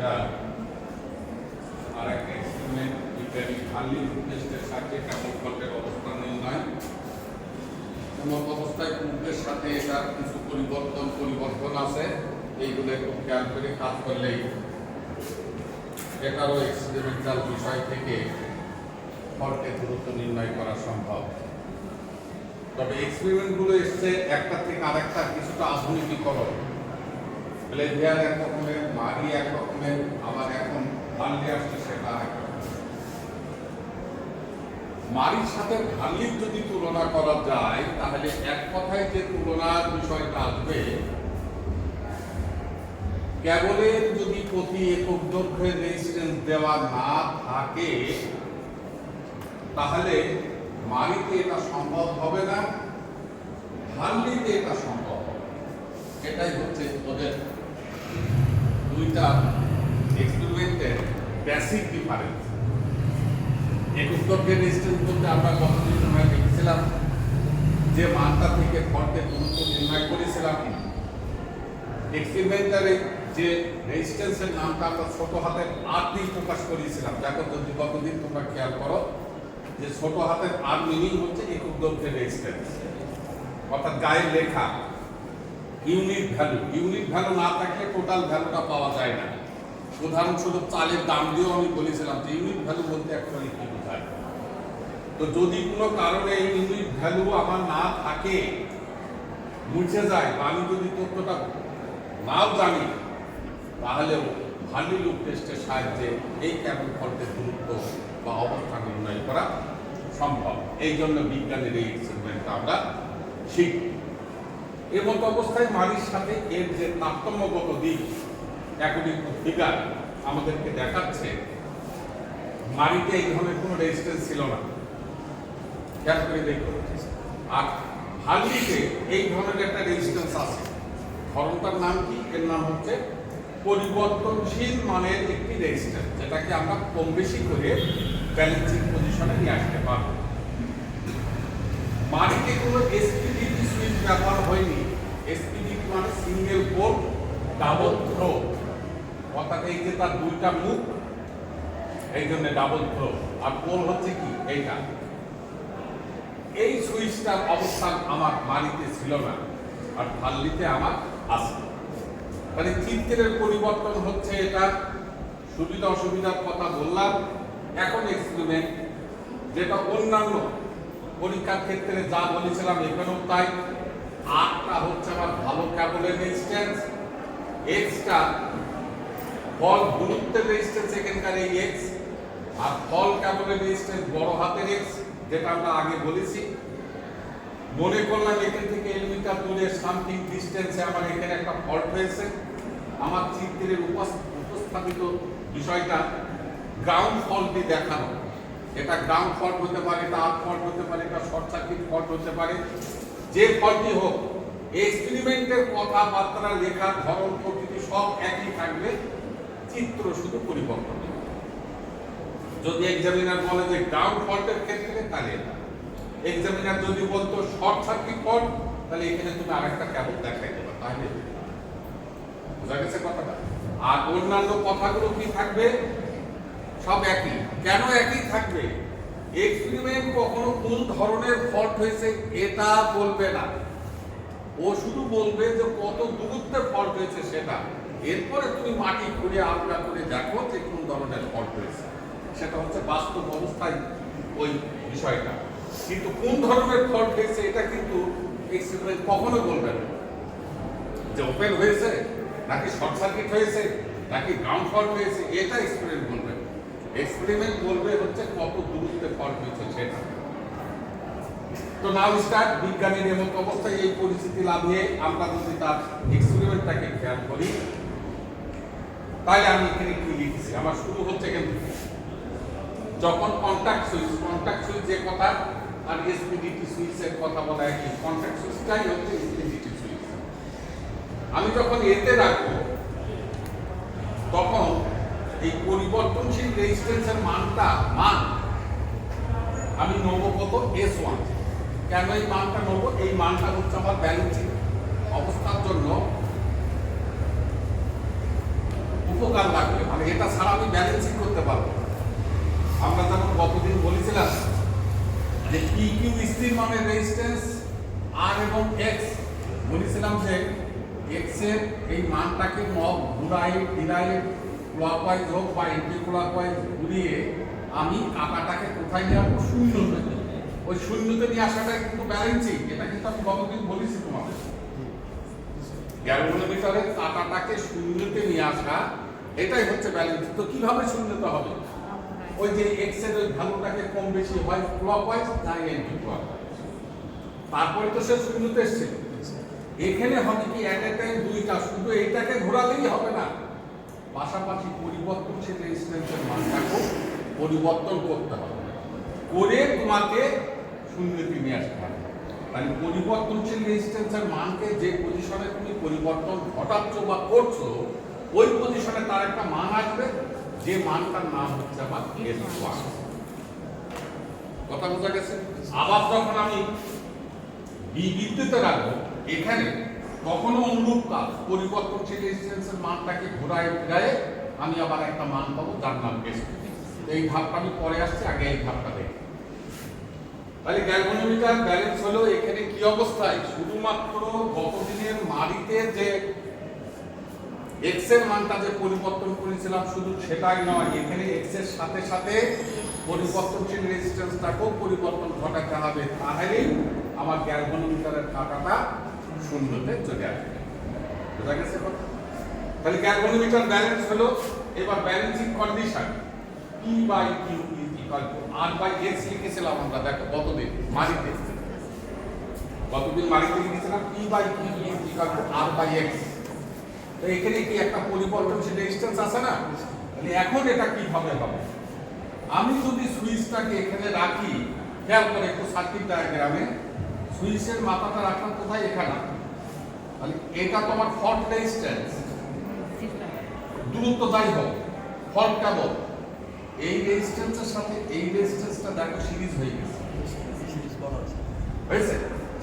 এটা আর একটা এক্সপেরিমেন্ট বিজ্ঞানী হার্লি টেস্টের সাহায্যে কেমন ভোল্টের অবস্থান নির্ণয় এমন অবস্থায় পূর্বের সাথে এটার কিছু পরিবর্তন আছে, এইগুলো একটু খেয়াল করে কাজ করলেই এটারও এক্সপেরিমেন্টাল বিষয় থেকে ভোল্টের দূরত্ব নির্ণয় করা সম্ভব। তবে এক্সপেরিমেন্টগুলো এসছে একটা থেকে আরেকটা কিছুটা আধুনিকীকরণ, ব্লেভিয়ার এক রকমের, মারি এক রকমের, আবার এখন হার্লি আসছে সেটা এক রকমের। মারির সাথে হার্লির যদি তুলনা করা যায় তাহলে এক কথায় যে তুলনার বিষয়টা আসবে, কেবলের যদি প্রতি একক দৈর্ঘ্যের রেজিস্ট্যান্স দেওয়া না থাকে তাহলে মারিতে এটা সম্ভব হবে না, হার্লিতে এটা সম্ভব হবে। এটাই হচ্ছে ওদের দুইটা এক্সপেরিমেন্টের বেসিক ডিফারেন্স। একক দৈর্ঘ্যের রেজিস্ট্যান্স বলতে আমরা কতদিন সময় দেখেছিলাম যে মানটা থেকে ভোল্টের দূরত্ব নির্ণয় করেছিলাম। এক্সপেরিমেন্টারে যে রেজিস্ট্যান্সের নামটা আমরা ছোট হাতের আর দিয়ে প্রকাশ করেছিলাম, দেখো যদি কতদিন তোমরা খেয়াল করো যে ছোট হাতের আর মিনিং হচ্ছে একক দৈর্ঘ্যের রেজিস্ট্যান্স, অর্থাৎ গায়ে লেখা ইউনিট ভ্যালু। ইউনিট ভ্যালু না থাকলে টোটাল ভ্যালুটা পাওয়া যায় না। উদাহরণস্বরূপ চালের দাম দিয়েও আমি বলেছিলাম যে ইউনিট ভ্যালু বলতে অ্যাকচুয়ালি কি বোঝায়। তো যদি কোনো কারণে এই ইউনিট ভ্যালু আমার না থাকে, মুছে যায়, বা আমি যদি তথ্যটা নাও জানি, তাহলেও হার্লি লুপ টেস্টের সাহায্যে এই কেবল ভোল্টের দূরত্ব বা অবস্থান নির্ণয় করা সম্ভব। এই জন্য বিজ্ঞানের এই এক্সপেরিমেন্টটা আমরা শিখি। এমন অবস্থায় মারির সাথে এর যে তারতম্যগত দিক অ্যাকর্ডিং টু ফিগার আমাদেরকে দেখাচ্ছে, মারিতে এই ধরনের কোনো রেজিস্ট্যান্স ছিল না, খেয়াল করে দেখো। আর হার্লিতে এই ধরনের একটা রেজিস্ট্যান্স আছে। ধরনটার নাম কি? এর নাম হচ্ছে পরিবর্তনশীল মানের একটি রেজিস্ট্যান্স, যেটাকে আমরা কম বেশি করে ব্যালেন্সিং পজিশনে নিয়ে আসতে পারবো। মারিতে কোনো এসপিডিটি সুইচ ব্যবহার হয়নি। এসপিডিটি মানে সিঙ্গেল পোর্ট ডাবল থ্রো, অর্থাৎ এই যে তার দুইটা মুখ, এই জন্য ডাবল থ্রো। আর পোল হচ্ছে কি এইটা। এই সুইচটার অবস্থান আমার মারিতে ছিল না, আর হার্লিতে আমার আছে। মানে চিত্রের পরিবর্তন হচ্ছে। এটা সুবিধা অসুবিধার কথা বললাম। এখন এক্সপেরিমেন্ট যেটা অন্যান্য পরীক্ষার ক্ষেত্রে যা বলেছিলাম এখানেও তাই। আরটা হচ্ছে আমার ভালো কেবলের রেজিস্ট্যান্স, এক্সটা ফল দূরত্বের রেজিস্ট্যান্স, এখানকার এই এক্স, আর ফল কেবলের রেজিস্ট্যান্স বড় হাতের এক্স, যেটা আমরা আগে বলেছি। মনে করলাম এখান থেকে এলিমিটার দূরে সামথিং ডিস্টেন্সে আমার এখানে একটা ফল্ট হয়েছে। আমার চিত্রের উপস্থাপিত বিষয়টা গ্রাউন্ড ফল্টই দেখানো। এটা গ্রাউন্ড ফল্ট হতে পারে, এটা আর্ক ফল্ট হতে পারে, এটা শর্ট সার্কিট ফল্ট হতে পারে। যে ফল্টই হোক, এক্সপেরিমেন্টের কথাবার্তা, লেখার ধরন, প্রকৃতি সব একই থাকবে, চিত্র শুধু পরিবর্তন হবে। যদি এক্সামিনার বলে যে গ্রাউন্ড ফল্টের ক্ষেত্রে, তাহলে এটা। এক্সামিনার যদি বলতো শর্ট সার্কিট ফল্ট, তাহলে এখানে তুমি আরেকটা কেবল দেখাই দেবে, তাহলে বুঝা গেছে কথাটা। আর অন্যান্য কথাগুলো কি থাকবে? সব একই। কেন একই থাকবে? এক্সপেরিমেন্ট কখনো কোন ধরনের ফল্ট হয়েছে এটা বলবে না, ও শুধু বলবে যে কত দূরত্বে ফল্ট হয়েছে সেটা। এরপরে তুমি মাটি খুঁড়ে আলগা করে দেখো যে কোন ধরনের ফল্ট হয়েছে, সেটা হচ্ছে বাস্তব অবস্থায় ওই বিষয়টা। কিন্তু কোন ধরনের ফল্ট হয়েছে এটা কিন্তু এক্সপেরিমেন্ট কখনো বলবে না, যে ওপেন হয়েছে নাকি শর্ট সার্কিট হয়েছে নাকি গ্রাউন্ড ফল্ট হয়েছে, এটা এক্সপেরিমেন্ট বলবে। এক্সপেরিমেন্ট বলবে হচ্ছে কত দূরত্বে ফল্ট হয়েছে সেটা। তো নাও স্টার্ট। বিজ্ঞানীর এমন অবস্থায় এই পরিস্থিতি লাভিয়ে আমরা যদি তার এক্সপেরিমেন্টটাকে খেয়াল করি, তাহলে আমি এখানে কি লিখেছি? আমার শুরু হচ্ছে কিন্তু যখন কন্টাক্ট সুইচ যে কথা আর এসপিডিটি সুইচের কথা বলা একই। কন্টাক্ট সুইচটাই হচ্ছে এসপিডিটি সুইচ। আমি যখন এতে রাখবো তখন এই পরিবর্তনশীল রেজিস্ট্যান্সের মান আমি নেব কত? S1। কেন এই মানটা নেব? এই মানটা হচ্ছে আমার ব্যালেন্সিং অবস্থার জন্য উপকার লাগবে। মানে এটা ছাড়া আমি ব্যালেন্সিং করতে পারবো। আমরা যেমন গতদিন বলেছিলাম যে PQ স্থির মানে রেজিস্ট্যান্স R এবং X, বলেছিলাম যে X এর এই মানটাকে ঘুরাই ফিরাই ক্লকওয়াইজ হোক বা এন্টি ক্লকওয়াইজ ঘুরিয়ে আমি কাটাটাকে কোথায় নিয়ে আসবো? শূন্যতে। ওই শূন্যতে নিয়ে আসাটা কিন্তু ব্যালেন্সিং। এটা কিন্তু আমি গতদিন বলেছি তোমাদের। গ্যালভানোমিটারের কাটাটাকে শূন্যতে নিয়ে আসা, এটাই হচ্ছে ব্যালেন্সিং। তো কিভাবে শূন্যতে হবে? ওই যে এক্স এর ওই ভ্যালুটাকে কম বেশি হয় ক্লকওয়াইজ না এন্টি ক্লকওয়াইজ, তারপরে তো সে শূন্যতে এসছে। এখানে হবে কি এট এ টাইম দুইটা, শুধু এইটাকে ঘোরালেই হবে না, পাশাপাশি পরিবর্তনশীল রেজিস্ট্যান্সের মানটাকে পরিবর্তন করতে হবে, করে তোমাকে শূন্যতে নিয়ে আসতে হবে। মানে পরিবর্তনশীল রেজিস্ট্যান্সের মানকে যে পজিশনে তুমি পরিবর্তন ঘটাচ্ছ বা করছো, ওই পজিশনে তার একটা মান আসবে, যে মানটার নাম হচ্ছে আমার S1। কথা বোঝা গেছে? আবার যখন আমি বি বিন্দুতে রাখবো এখানে, তখনও অনুরূপ কাজ, পরিবর্তনশীল রেজিস্ট্যান্সের মানটাকে ঘোরায় ফিরায় আমি আবার একটা মান পাবো যার নাম S2। এই ধাপটা আমি পরে আসছি, আগে এই ধাপটা দেখি। তাহলে গ্যালভানোমিটার ব্যালেন্স হলো এখানে কি অবস্থায়? শুধুমাত্র গতদিনের মারিতে যে এক্স এর মানটা যে পরিবর্তন করেছিলাম শুধু সেটাই নয়, এখানে এক্স এর সাথে সাথে পরিবর্তনশীল রেজিস্ট্যান্সটাকেও পরিবর্তন ঘটাতে হবে, তাহলেই আমার গ্যালভানোমিটারের কাঁটাটা শূন্যতে চলে আসবে। বোঝা গেছে কথা? তাহলে গ্যালভানোমিটার ব্যালেন্স হলো। এবার balancing condition P by Q is equal to R by X লিখেছিলাম আমরা, দেখো গতদিন মারিতে লিখেছিলাম P by Q is equal to R by X। তো এখানে কি একটা পরিবর্তনশীল রেজিস্ট্যান্স আছে না? তাহলে এখন এটা কিভাবে হবে? আমি যদি সুইচটাকে এখানে রাখি, খেয়াল করে একটু সার্কিট ডায়াগ্রামে সুইচের মাথাটা রাখলাম কোথায়? এখানে। তাহলে এটা তোমার ফল্ট রেজিস্ট্যান্স, দূরত্ব যাই হোক, ফল্ট কেবল এই রেজিস্ট্যান্সের সাথে এই রেজিস্ট্যান্সটা দেখো সিরিজ হয়ে গেছে। হয়েছে?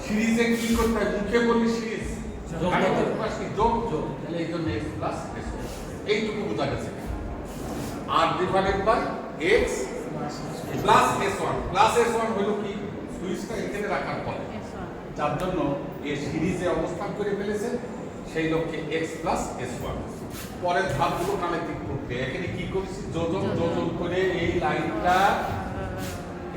সিরিজে কি করতে হয়? মুখে বলি সিরিজ, যোগ, তাহলে এই জন্য x প্লাস s, এইটুকু বোঝা গেছে। আর divided by x plus s1, plus s1 হলো কি? সুইচটা এখানে রাখার পরে, যার জন্য এই সিরিজে অবস্থান করে ফেলেছে, সেই লক্ষ্যে x প্লাস s1। পরের ধাপগুলো গাণিতিক প্রক্রিয়া। এখানে কি করেছি? যোজন করে এই লাইনটা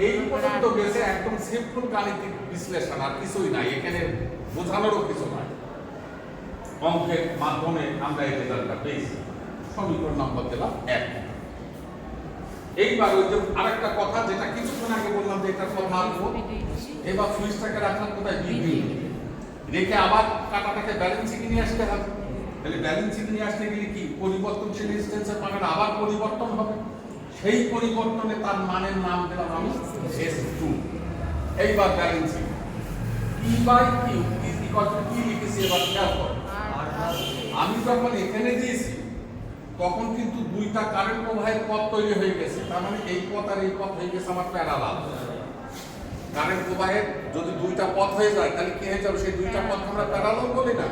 এই পর্যন্ত গেছে, একদম সিম্পল গাণিতিক বিশ্লেষণ, আর কিছুই নাই এখানে, বোঝানোরও কিছু নাই। অঙ্কের মাধ্যমে আমরা এই রেজাল্টটা পেয়েছি। সমীকরণ নাম্বার দিলাম 1। এইবার ওই যে আরেকটা কথা, যেটা কিছুক্ষণ আগে বললাম যে এটা কথা আসবো, এবার সুইচটাকে রাখলাম কোথায়? বি রেখে আবার কাটাটাকে ব্যালেন্সিং নিয়ে আসতে হবে। তাহলে ব্যালেন্সিং নিয়ে আসতে গেলে কি? পরিবর্তনশীল রেজিস্ট্যান্সের মানটা আবার পরিবর্তন হবে, সেই পরিবর্তনে তার মানের নাম দিলাম আমি S2। এইবার balancing P by Q is equal to কি লিখেছি? এবার খেয়াল করো, আমি যখন এখানে দিয়েছি তখন কিন্তু দুইটা কারেন্ট প্রবাহের পথ তৈরি হয়ে গেছে, তার মানে এই পথ আর এই পথ হয়ে গেছে আমার প্যারালাল। কারেন্ট প্রবাহের যদি দুইটা পথ হয়ে যায় তাহলে কি হয়ে যাবে? সেই দুইটা পথ আমরা প্যারালাল বলি না।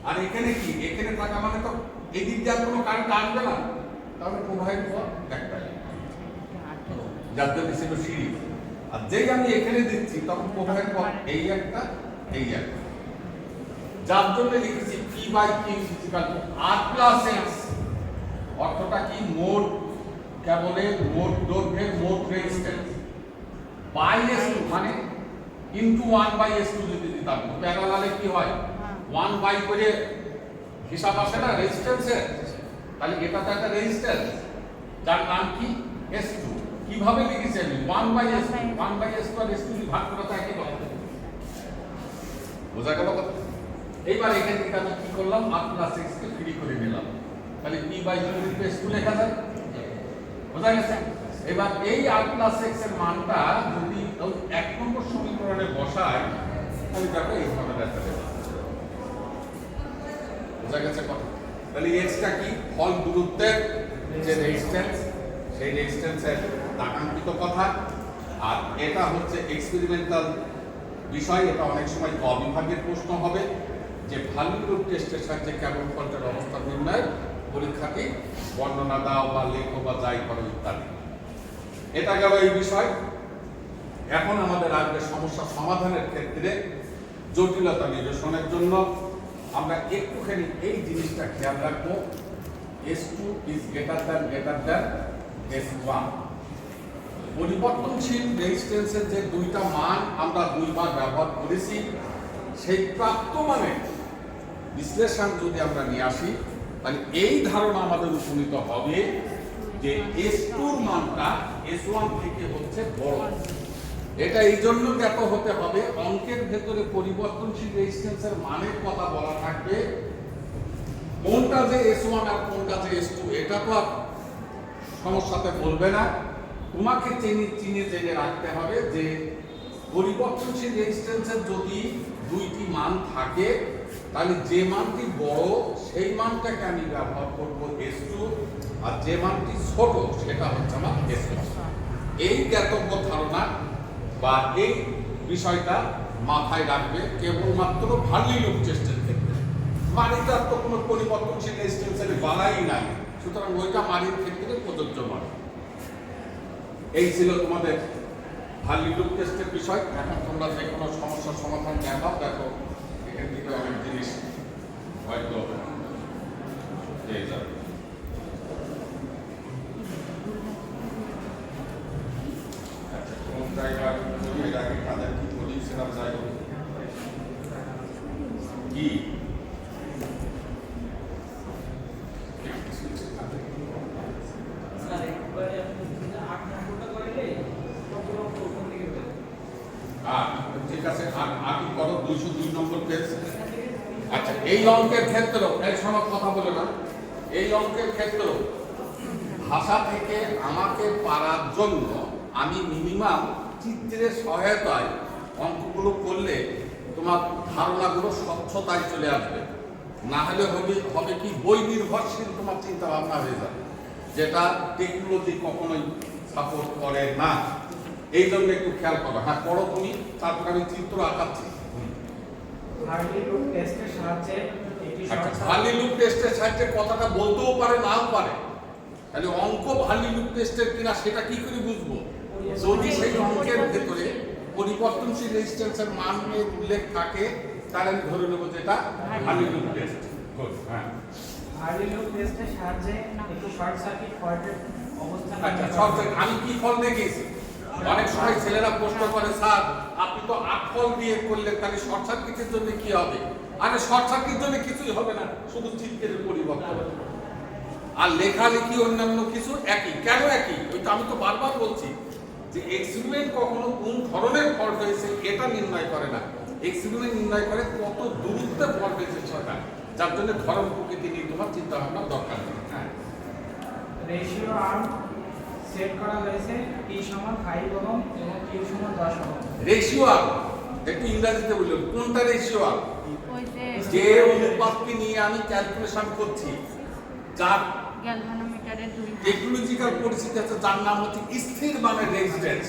আর এখানে কি? এখানে থাকা মানে তো এদিক দিয়ে কোনো কারেন্ট আসবে না, তাহলে প্রবাহের পথ একটাই, যার জন্য ছিল সিরিজ। আর যেই আমি এখানে দিচ্ছি তখন প্রবাহের পথ এই একটা, এই একটা, যার জন্য লিখেছি P by Q is equal to R plus X। অর্থটা কি? মোট কেবলের মোট দৈর্ঘ্যের মোট রেজিস্ট্যান্স বাই S2, মানে ইনটু 1 বাই S2 যদি দিতাম, প্যারালালে কি হয়? 1 বাই করে হিসাব আসে না রেজিস্ট্যান্সের, তাহলে এটা তো একটা রেজিস্ট্যান্স যার নাম কি? S2। কিভাবে লিখেছি আমি? 1 by S2, 1 by S2 R S2 ভাগ করা তো একই কথা। বোঝা গেল কথা? এইবার এখান থেকে আমি কি করলাম? R প্লাস X কে ফ্রি করে নিলাম, তাহলে P বাই Q S2 লেখা যায়। বোঝা গেছে? এবার এই R প্লাস X এর মানটা যদি 1 নম্বর সমীকরণে বসাই, তাহলে দেখো এই ধরনের একটা দেবে। বোঝা গেছে কথা? তাহলে x টা কি? ফল দূরত্বের যে রেজিস্ট্যান্স, সেই রেজিস্ট্যান্সের তাকাঙ্কিত কথা। আর এটা হচ্ছে এক্সপেরিমেন্টাল বিষয়, এটা অনেক সময় ক বিভাগের প্রশ্ন হবে, যে ভ্যালু লোড টেস্টের সাহায্যে কেবল ফল্টের অবস্থা নির্ণয় পরীক্ষাটি বর্ণনা দাও বা লেখো বা যাই করো ইত্যাদি। এটা গেল এই বিষয়। এখন আমাদের আসবে সমস্যা সমাধানের ক্ষেত্রে জটিলতা নিরসনের জন্য আমরা একটুখানি এই জিনিসটা খেয়াল রাখবো, S2 is greater than S1। পরিবর্তনশীল রেজিস্ট্যান্সের যে দুইটা মান আমরা দুইবার ব্যবহার করেছি, সেই প্রাপ্ত মানে বিশ্লেষণ যদি আমরা নিয়ে আসি, তাহলে এই ধারণা আমাদের উপনীত হবে যে S2 এর মানটা S1 থেকে হচ্ছে বড়। এটা এই জন্য জ্ঞাত হতে হবে, অঙ্কের ভেতরে পরিবর্তনশীল রেজিস্ট্যান্সের মানের কথা বলা থাকবে, কোনটা যে S1 আর কোনটা যে S2 এটা তো সমস্যাতে বলবে না। তোমাকে চিনে জেনে রাখতে হবে যে পরিবর্তনশীল রেজিস্ট্যান্সের যদি দুইটি মান থাকে, তাহলে যে মানটি বড় সেই মানটাকে আমি ব্যবহার করব S2, আর যে মানটি ছোট সেটা হচ্ছে আমার S1। এই জ্ঞাতব্য ধারণা বা এই বিষয়টা মাথায় রাখবে কেবলমাত্র ভার্লি লুপ টেস্টের ক্ষেত্রে। মানিটার তো কোনো পরিবর্তনশীল রেজিস্ট্যান্সের বালাই নাই, সুতরাং ওইটা মানির ক্ষেত্রে প্রযোজ্য নয়। এই ছিল তোমাদের ভার্লি লুপ টেস্টের বিষয়। এখন তোমরা যে কোনো সমস্যার সমাধান দেখাও, দেখো এখান থেকে অনেক জিনিস হয়তো পেয়ে যাবে। আচ্ছা, কোন জায়গায় জমির আগে কাদের কি বলি সেটা যাই হোক কি ঠিক আছে, আগে করো 202 নম্বর পেজ। আচ্ছা, এই অঙ্কের ক্ষেত্রেও এক সময় কথা বলে না, এই অঙ্কের ক্ষেত্রেও ভাষা থেকে আমাকে পারার জন্য আমি মিনিমাম চিত্রের সহায়তায় অঙ্কগুলো করলে তোমার ধারণাগুলো স্বচ্ছতায় চলে আসবে। না হলে হবে কি বই নির্ভরশীল তোমার চিন্তা ভাবনা হয়ে যাবে, যেটা টেকনোলজি কখনোই সাপোর্ট করে না। এই জন্য একটু খেয়াল করো। হ্যাঁ, পড়ো তুমি, তারপর আমি চিত্র আঁকাচ্ছি। ভার্লি লুপ টেস্টের সাহায্যে আচ্ছা, ভার্লি লুপ টেস্টের সাহায্যে কথাটা বলতেও পারে নাও পারে, তাহলে অঙ্ক ভার্লি লুপ টেস্টের কিনা সেটা কি করে বুঝবো? যদি সেই অঙ্কের ভেতরে পরিবর্তনশীল রেজিস্ট্যান্সের মানের উল্লেখ থাকে, তাহলে আমি ধরে নেব যেটা ভার্লি লুপ টেস্ট। হ্যাঁ, ভার্লি লুপ টেস্টের সাহায্যে একটু শর্ট সার্কিট ফল্টের অবস্থান। আচ্ছা, আমি কি ফল দেখিয়েছি? অনেক সময় ছেলেরা প্রশ্ন করে, স্যার আপনি তো 8 ফল দিয়ে করলেন, তাহলে শর্ট সার্কিটের জন্য কি হবে? আরে শর্ট সার্কিটের জন্য কিছুই হবে না, শুধু চিত্রের পরিবর্তন হবে। আর লেখালেখি অন্যান্য কিছু একই। কেন একই? ওইটা আমি তো বারবার বলছি যে এক্সপেরিমেন্ট কখনো কোন ধরনের ফল্ট হয়েছে এটা নির্ণয় করে না, এক্সপেরিমেন্ট নির্ণয় করে কত দূরত্বে ফল্ট হয়েছে সেটা, যার জন্য ধরন প্রকৃতি নিয়ে তোমার চিন্তা ভাবনা দরকার নেই। হ্যাঁ, রেশিও আর্ম সেট করা হয়েছে t সমান 5 ওহম এবং q সমান 10 ওহম। রেশিও আর্ম একটু ইংরেজিতে বললাম, কোনটা রেশিও আর্ম? যে অনুপাতকে নিয়ে আমি ক্যালকুলেশন করছি, যার গ্যালভানোমিটারের দুই টেকনোলজিক্যাল পরিস্থিতি আছে, যার নাম হচ্ছে স্থির মানের রেজিস্ট্যান্স।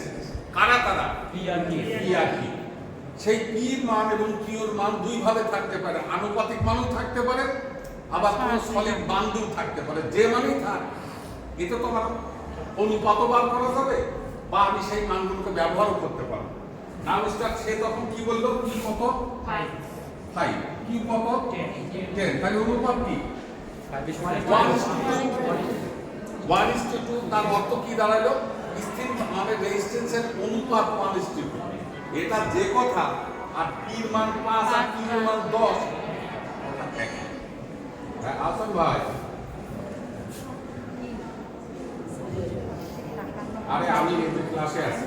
কারা তারা? পি আর কি। সেই পি এর মান এবং কিউ এর মান দুই ভাবে থাকতে পারে, আনুপাতিক মানও থাকতে পারে, আবার কোন সলিড বান্ডেল থাকতে পারে। যে মানেই থাক, এটা তো আমার অনুপাতও বার করা যাবে, বা আমি সেই মানগুলোকে ব্যবহারও করতে পারবো। নাও স্টার সে তখন কি বললো, কি কত? 5, কি কত? 10। তাহলে অনুপাত কি? 1:2। তার অর্থ কি দাঁড়ালো? স্থির মানে রেজিস্ট্যান্সের অনুপাত 1:2। এটা যে কথা, আর পির মান 5 আর কিউর মান 10। হ্যাঁ, আসুন ভাই। আরে আমি এই ক্লাসে আছি,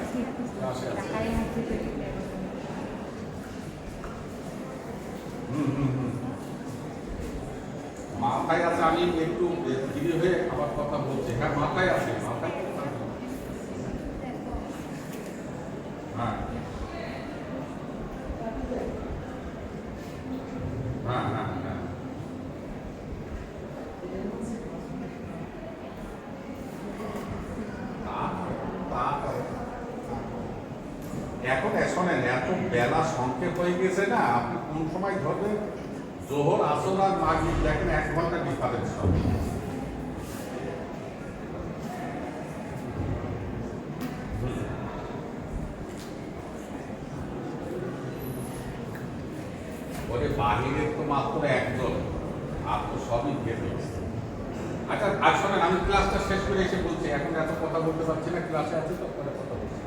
মাথায় আছে। আমি একটু ধীরে হয়ে আবার কথা বলছি। হ্যাঁ, মাথায় আছে, মাথায়। হ্যাঁ হ্যাঁ হ্যাঁ হ্যাঁ, এখন শোনেন, এত বেলা সংক্ষেপ হয়ে গেছে না, আপনি কোন সময় ধরবেন? জোহর, আসর আর মাগরিব, দেখেন 1 ঘন্টা ডিফারেন্স হবে। মাত্র একজন, আর তো সবই ভেবে। আচ্ছা আর শোনেন, আমি ক্লাসটা শেষ করে এসে বলছি, এখন এত কথা বলতে পারছি না, ক্লাসে আছি তো পরে কথা বলছি।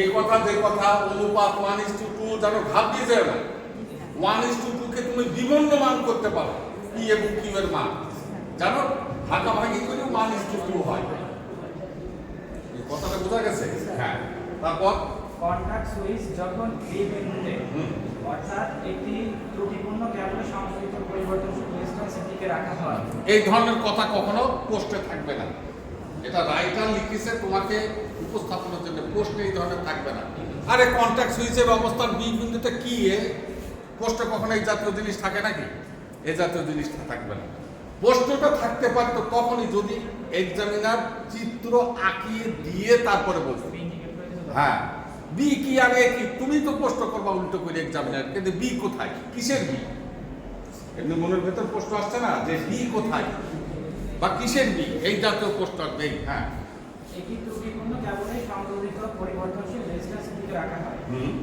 এই কথা যে কথা অনুপাত 1:2 যেন ঘাপ দিয়ে যায় না। 1:2 কে তুমি বিভিন্ন মান করতে পারো, পি এবং কিউ এর মান জানো, ভাগাভাগি করে 1:2 হয়। এই কথাটা বোঝা গেছে? হ্যাঁ। তারপর কন্টাক্ট সুইচ যখন এই বিন্দুতে অর্থাৎ একটি ত্রুটিপূর্ণ কেবল সংযোজিত পরিবর্তনশীল রেজিস্ট্যান্সের দিকে রাখা হয়। এই ধরনের কথা কখনো পোস্টে থাকবে না। এটা রাইটার লিখেছে তোমাকে উপস্থাপনের জন্য, পোস্টে এই ধরনের থাকবে না। আরে কন্টাক্ট সুইচের অবস্থান বি বিন্দুতে কি, পোস্টে কখনো এই জাতীয় জিনিস থাকে নাকি? এই জাতীয় জিনিসটা থাকবে না। পোস্টটা থাকতে পারতো তখনই যদি এক্সামিনার চিত্র আঁকিয়ে দিয়ে তারপরে বলতো। হ্যাঁ, বি কি আর এ কি, তুমি তো প্রশ্ন করবা উল্টো করে এক্সামিনার, কিন্তু বি কোথায়, কিসের বি? এমনি মনের ভেতর প্রশ্ন আসছে না যে বি কোথায় বা কিসের বি, এই জাতীয় প্রশ্ন আসবে। হ্যাঁ, একটি ত্রুটিপূর্ণ কেবলই সংযোজিত পরিবর্তনশীল রেজিস্ট্যান্সের দিকে রাখা হয়,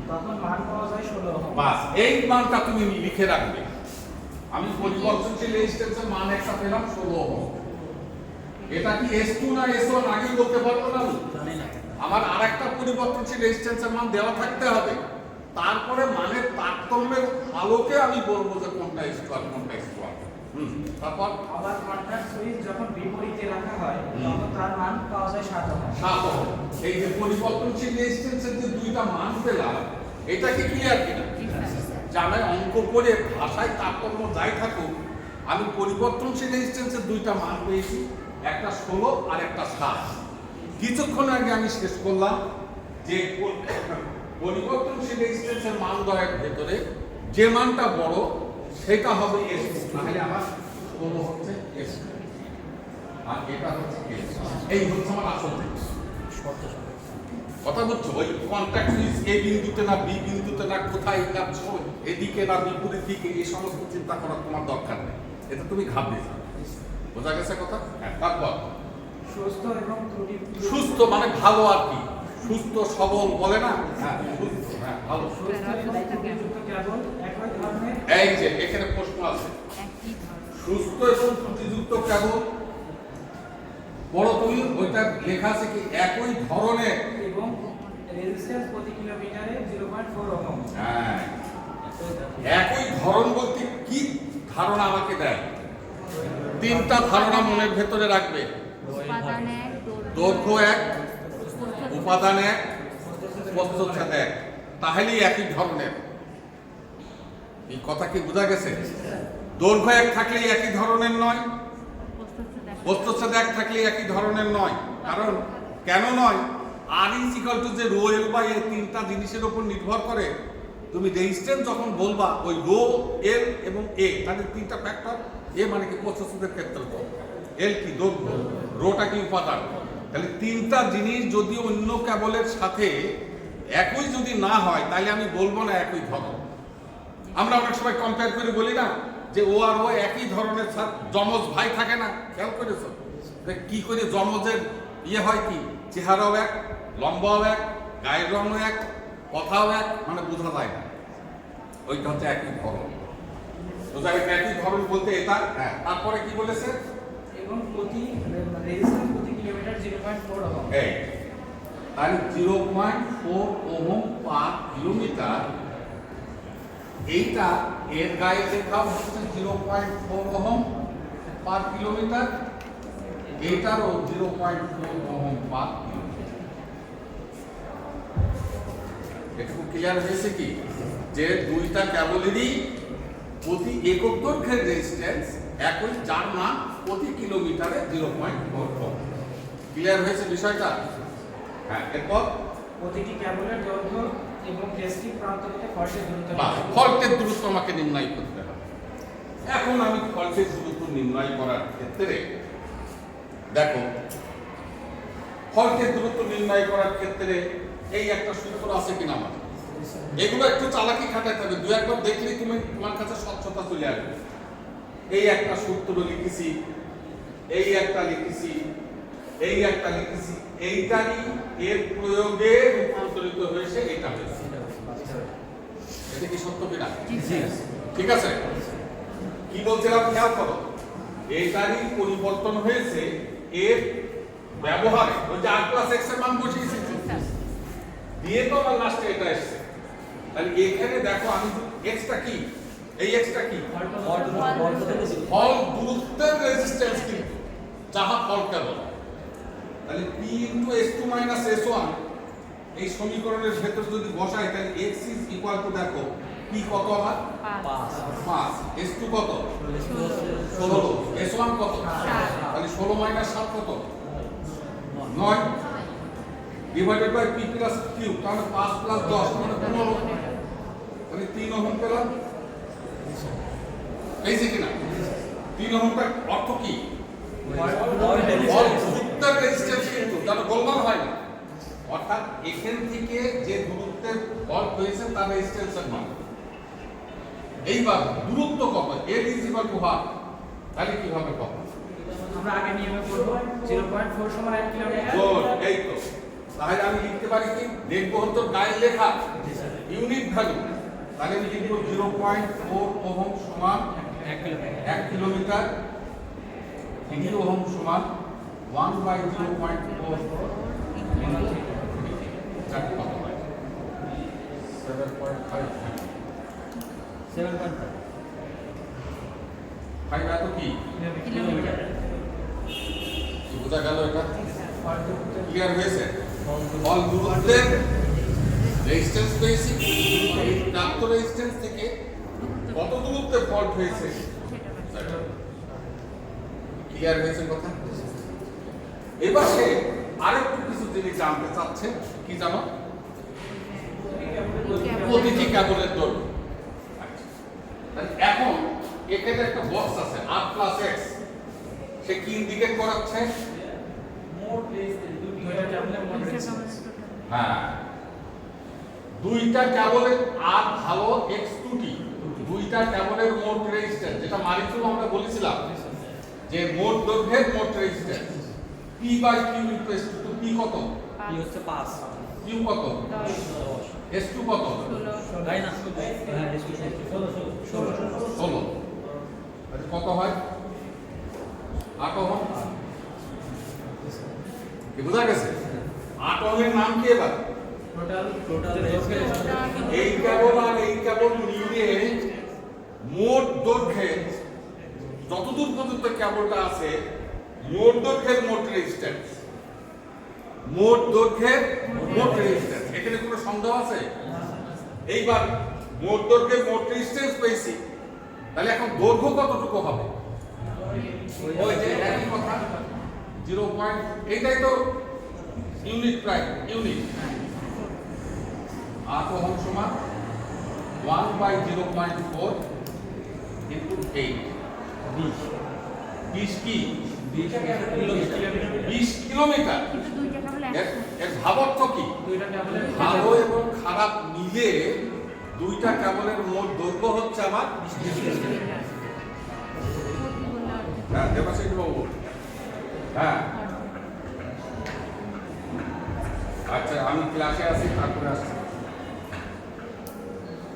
তখন মান পাওয়া যায় 16 ওহম। বাস এই মানটা তুমি লিখে রাখবে। আমি পরিবর্তনশীল রেজিস্ট্যান্সের মান একটা পেলাম 16 ওহম। এটা কি S2 না S1 আগে বলতে পারবো না আমি? আমার আরেকটা পরিবর্তনশীল রেজিস্ট্যান্সের মান দেওয়া থাকতে হবে, তারপরে মানের তারতম্যের আলোকে আমি বলবো যে কোনটা S2 কোনটা S1। তারপর আবার কন্টাক্ট সুইচ যখন বিপরীতে রাখা হয় তখন তার মান পাওয়া যায় 7 ওহম। 7 ওহম। এই যে পরিবর্তনশীল রেজিস্ট্যান্সের যে দুইটা মান পেলাম, এটা কি ক্লিয়ার কিনা? যে আমি অঙ্ক করে ভাষায় তারতম্য যাই থাকুক, আমি পরিবর্তনশীল রেজিস্ট্যান্সের দুইটা মান পেয়েছি, একটা 16 আর একটা 7। কিছুক্ষণ আগে আমি শেষ করলাম যে পরিবর্তনশীল রেজিস্ট্যান্সের মান দ্বয়ের ভেতরে যে মানটা বড় সেটা হবে S2, তাহলে আমার 16 হচ্ছে S2 আর এটা হচ্ছে S। এই হচ্ছে আমার আসল জিনিস। কথা বুঝছো? ওই কন্টাক্ট সুইচ এ বিন্দুতে না বি বিন্দুতে না কোথায় না এদিকে না বিপরীত দিকে, এই সমস্ত চিন্তা করার তোমার দরকার নেই, এটা তুমি ঘাবড়ে যাও। বোঝা গেছে কথা? হ্যাঁ। তারপর সুস্থ এবং ত্রুটি সুস্থ মানে ভালো আর কি, সুস্থ সবল বলে না? হ্যাঁ, সুস্থ, হ্যাঁ, ভালো। সুস্থ এবং ত্রুটিযুক্ত কেবল একই ধরনের এই যে এখানে প্রশ্ন আছে, একই ধরনের। সুস্থ এবং ত্রুটিযুক্ত কেবল বড় তুমি ওইটা লেখা আছে কি একই ধরনের, এবং রেজিস্ট্যান্স প্রতি কিলোমিটারে 0.4 ওহম। হ্যাঁ, একই ধরন বলতে কি ধারণা আমাকে দেয়? তিনটা ধারণা মনের ভেতরে রাখবে। উপাদান এক, দৈর্ঘ্য এক, উপাদান এক, প্রস্থচ্ছেদ এক, তাহলেই একই ধরনের। এই কথা কি বোঝা গেছে? দৈর্ঘ্য এক থাকলে একই ধরনের নয়, প্রস্থচ্ছেদ এক থাকলে একই ধরনের নয়। কারণ কেন নয়? আর ইজ ইকুয়াল টু যে রো এল বাই এ, তিনটা জিনিসের উপর নির্ভর করে। তুমি রেজিস্ট্যান্স যখন বলবা ওই রো এল এবং এ, তাদের তিনটা ফ্যাক্টর। এ মানে কি প্রস্থচ্ছেদের ক্ষেত্রফল, এল কি দৈর্ঘ্য, রোটা কি উপাদান। তাহলে তিনটা জিনিস যদি অন্য কেবলের সাথে একই যদি না হয় তাহলে আমি বলবো না একই ধরন। আমরা অনেক সময় কম্পেয়ার করে বলি না যে ও আর ও একই ধরনের, যমজ ভাই থাকে না, খেয়াল করেছো? কি করে যমজের ইয়ে হয় কি, চেহারাও এক, লম্বাও এক, গায়ের রঙও এক, কথাও এক, মানে বোঝা যায় না। ওইটা হচ্ছে একই ধরন। তো যাই হোক, একই ধরন বলতে এটা। হ্যাঁ, তারপরে কি বলেছে? এবং প্রতি রেজিস্ট্যান্স প্রতি কিলোমিটার 0.4 ওহম। এই তাহলে 0.4 ওহম পার কিলোমিটার, এইটা এর গায়ে লেখা হচ্ছে 0.4 ওহম পার কিলোমিটার, এইটারও 0.4 ওহম পার কিলোমিটার। একটু ক্লিয়ার হয়েছে কি যে দুইটা কেবলেরই প্রতি একক দৈর্ঘ্যের রেজিস্ট্যান্স একই, যার মান প্রতি কিলোমিটারে 0.4 ওহম। ক্লিয়ার হয়েছে বিষয়টা? হ্যাঁ। এরপর প্রতিটি কেবলের দৈর্ঘ্য এবং টেস্টিং প্রান্ত থেকে ফল্টের দূরত্ব ফল্টের দূরত্ব আমাকে নির্ণয় করতে হবে। এখন আমি ফল্টের দূরত্ব নির্ণয় করার ক্ষেত্রে দেখো, ফল্টের দূরত্ব নির্ণয় করার ক্ষেত্রে এই একটা সূত্র আছে কিনা আমার, এগুলো একটু চালাকি খাটাতে হবে। দু একবার দেখলেই তুমি তোমার কাছে স্বচ্ছতা চলে আসবে। এই একটা সূত্র লিখেছি, এই একটা লিখেছি, এই একটা লিখেছি, এইটারই এর প্রয়োগে রূপান্তরিত হয়েছে এটা হয়েছে। এটা কি সত্য কিনা? জি স্যার। ঠিক আছে, কি বলছিলাম খেয়াল করো, এইটারই পরিবর্তন হয়েছে এর ব্যবহারে। ওই যে r প্লাস x এর মান বসিয়েছি জি স্যার। দিয়ে তো আমার লাস্টে এটা এসেছে। তাহলে এখানে দেখো আমি এক্সটা কি, এই এক্সটা কি ফল দূরত্বের রেজিস্ট্যান্স, কিন্তু যাহা ফল কেবল। তাহলে p into s2 minus s1 এই সমীকরণের ভেতর যদি বসাই তাহলে x ইজ ইকুয়াল টু, দেখো p কত আমার 5, s2 কত 16, s1 কত, তাহলে 16 মাইনাস 7 কত 9 divided by p plus q, তাহলে 5 প্লাস 10 মানে 15, তাহলে 3 ওহম পেলাম। এই যে কিনা 3 ওহমটার অর্থ কি? ফল দূরত্বের রেজিস্ট্যান্স, কিন্তু তার গোলমাল হয় না। অর্থাৎ এখান থেকে যে দূরত্বের ফল হয়েছে তার রেজিস্ট্যান্সের মান। এইবার দূরত্ব কত, l is equal to half, তাহলে কিভাবে পাবো? আমরা আগে নিয়মে করব 0.4 সমান 1 কিলোমিটার। গুড, এই তো। তাহলে আমি লিখতে পারি কি, দেখবো হতো গায়ের লেখা ইউনিট ভ্যালু, তাহলে আমি লিখবো 0.4 ওহম সমান 1 কিলোমিটার, 3 ওহম সমান 1/0.4, যাকে কত হয় 7.5, 5 এত কি কিলোমিটার। বোঝা গেল? এটা ক্লিয়ার হয়েছে? ফল দূরত্বের রেজিস্ট্যান্স পেয়েছি, এই প্রাপ্ত রেজিস্ট্যান্স থেকে কত দূরত্বে ফল্ট হয়েছে ক্লিয়ার হয়েছে কথা। এবার সে আরেকটু কিছু জিনিস জানতে চাচ্ছে, কি জানো? প্রতিটি কেবলের দৈর্ঘ্য। এখন এখানে একটা বক্স আছে r প্লাস x, সে কি ইন্ডিকেট করাচ্ছে? হ্যাঁ, দুইটা কেবলের আর ভালো x2t, দুইটা কেবলের মোট রেজিস্ট্যান্স, যেটা মারিচুল আমরা বলেছিলাম যে মোট দৈর্ঘ্যের মোট resistance p by q into s2, p কত? p হচ্ছে 5, q কত? 10, s2 কত? 16, তাই না? হ্যাঁ, 16 আচ্ছা, কত হয়? 8 ওহম। কি বোঝা গেছে? 8 ওহমের নাম কি এবার? টোটাল এই কেবল আর এই কেবল মিলিয়ে মোট দৈর্ঘ্যের যতদূর পর্যন্ত কেবলটা আছে, মোট দৈর্ঘ্যের মোট রেজিস্ট্যান্স, মোট দৈর্ঘ্যের মোট রেজিস্ট্যান্স। এখানে কোনো সন্দেহ আছে? এইবার মোট দৈর্ঘ্যের মোট রেজিস্ট্যান্স পেয়েছি, তাহলে এখন দৈর্ঘ্য কতটুকু হবে? ওই যে একই কথা 0. এইটাই তো ইউনিট, প্রায় ইউনিট। 8 ওহম সমান 1/0.4 ইনটু 8, 20 কি 20 কিলোমিটার। কিন্তু দুইটা কেবল এর ভাবার্থ কি? দুইটা কেবলের ভালো এবং খারাপ মিলে দুইটা কেবলের মোট দৈর্ঘ্য হচ্ছে আমার 20 কিলোমিটার। হ্যাঁ, দেবাশিস বাবু। হ্যাঁ, আচ্ছা, আমি ক্লাসে আসি, তারপরে আসছি।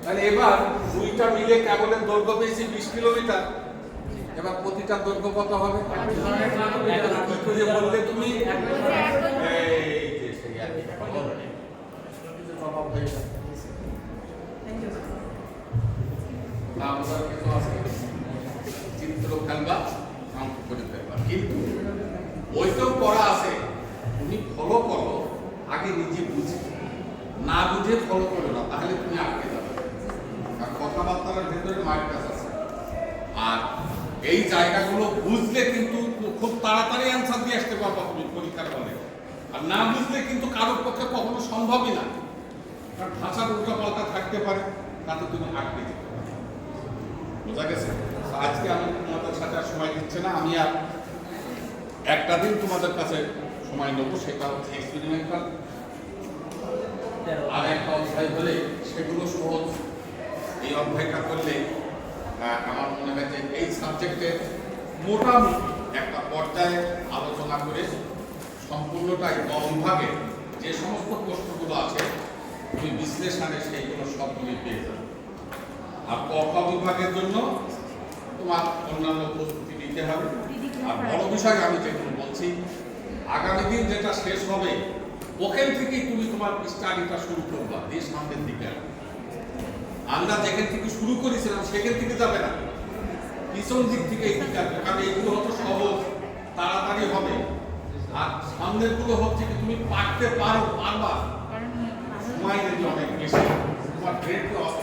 তাহলে এবার দুইটা মিলে কেবলের দৈর্ঘ্য পেয়েছি 20 কিলোমিটার। এবার প্রতিটা দৈর্ঘ্য কত হবে? কি করে বললে তুমি? এই যে সেই একই কথা। জবাব হয়ে গেল। না বোঝার কিছু আছে? চিত্র খেলবা, অঙ্ক করে ফেলবা, কিন্তু ওইটাও করা আছে। তুমি ফলো করো, আগে নিজে বুঝে, না বুঝে ফলো করো না, তাহলে তুমি আটকে যাবে। আর কথাবার্তার ভেতরে মাইন্ডাস আছে, আর এই জায়গাগুলো বুঝলে কিন্তু খুব তাড়াতাড়ি অ্যান্সার দিয়ে আসতে পারবা তুমি পরীক্ষার হলে। আর না বুঝলে কিন্তু কারোর পক্ষে কখনো সম্ভবই না, কারণ ভাষার উল্টাপাল্টা থাকতে পারে, তাতে তুমি আটকে যেতে পারো। বোঝা গেছে? আজকে আমি তোমাদের সাথে আর সময় দিচ্ছি না, আমি আর একটা দিন তোমাদের কাছে সময় নেবো, সেটা হচ্ছে এক্সপেরিমেন্টাল। আর একটা অধ্যায় হলে সেগুলো সহজ। এই অধ্যায়টা করলে আমার মনে হয় যে এই সাবজেক্টের মোটামুটি একটা পর্যায়ে আলোচনা করে সম্পূর্ণটাই ভাগে যে সমস্ত প্রশ্নগুলো আছে তুমি বিশ্লেষণে সেইগুলো সবগুলি পেয়ে যাবে। আর ক খ বিভাগের জন্য তোমার অন্যান্য প্রস্তুতি নিতে হবে। আর বড় বিষয় আমি যেগুলো বলছি, আগামী দিন যেটা শেষ হবে ওখান থেকেই তুমি তোমার স্টাডিটা শুরু করবা, দিয়ে সামনের দিকে। আমরা যেখান থেকে শুরু করেছিলাম সেখান থেকে যাবে না, পিছন দিক থেকে এগিয়ে যাবে, কারণ এগুলো হতো সহজ, তাড়াতাড়ি হবে। আর সামনের গুলো হচ্ছে কি তুমি পারতে পারবা, কারণ সময় যদি অনেক বেশি, তোমার ব্রেনকে অস্থির